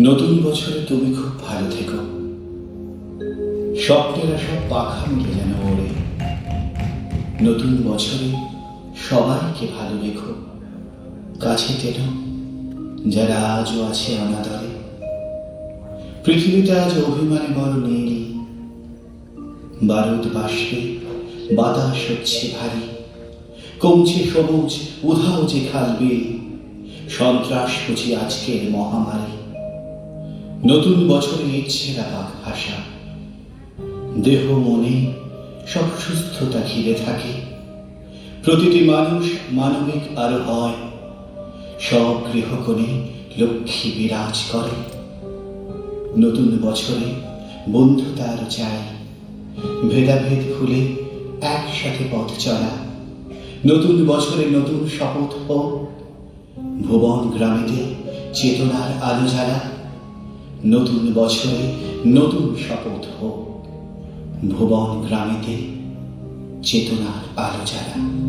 নতুন বছরে তুমি খুব ভালো থেকো। স্বপ্নেরা সব পাখা মিলে যেন ওড়ে। নতুন বছরে সবাইকে ভালো রেখো। কাছে টেনো যারা আজও আছে অনাদরে। পৃথিবীতে আজ অভিমানে বড় নেই। বারুদ বাসলে বাতাস হচ্ছে ভারী। কমছে সবুজ উধাও যে খালবে। সন্ত্রাস বুঝি আজকের মহামারী। নতুন বছরে ইচ্ছেরা পাক ভাষা। দেহ মনে সব সুস্থতা ঘিরে থাকে। প্রতিটি মানুষ মানবিক আরো হয়। সব গৃহকোণে লক্ষ্মী বিরাজ করে। নতুন বছরে বন্ধুতা আরো চাই। ভেদাভেদ ভুলে একসাথে পথ চলা। নতুন বছরে নতুন শপথ হোক। ভুবন গ্রামেতে চেতনার আলো জ্বালা। নতুন বছরে নতুন শপথ হোক। ভুবন গ্রামেতে চেতনার আলো জ্বালা।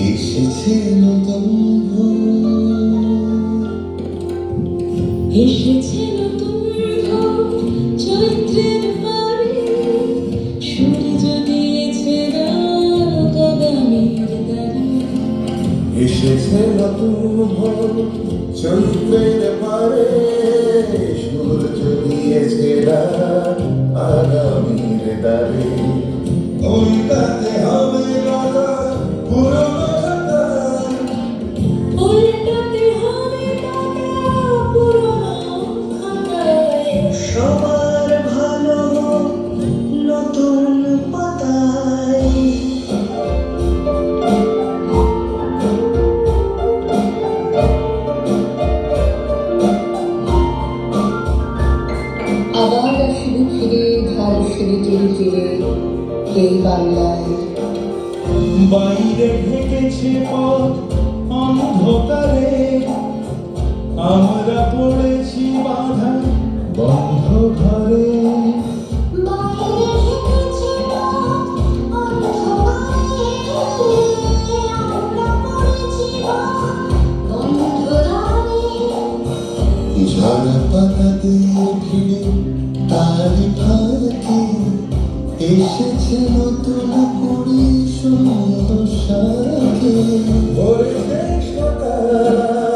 এসেছে নতুন এসেছে নতুন চৈত্রের পারে। সূর্য দিয়েছে রাগ আগামীর দ্বারে। এসেছে নতুন ভোর চৈত্রের পারে। সূর্য দিয়েছে রাত আগামীর দ্বারে। উল্টাতে হবে কথা পুরনো কথা। উল্টাতে হবে কথা পুরনো খাতায়। সবার ভালো হোক নতুন পাতায়। আবার আসিবে ফিরে ধার সিঁড়িটির তীরে এই বাংলায়। বাইরে ঢেকেছে পথ অন্ধকারে। আমরা পড়েছি বাধা বন্ধ ঘরে। ঝরা পাতা দিয়ে ভিড়ে তারি ফাঁকে এসেছে নতুন কুড়ি সুন্দর সাথে। ভরে সকাল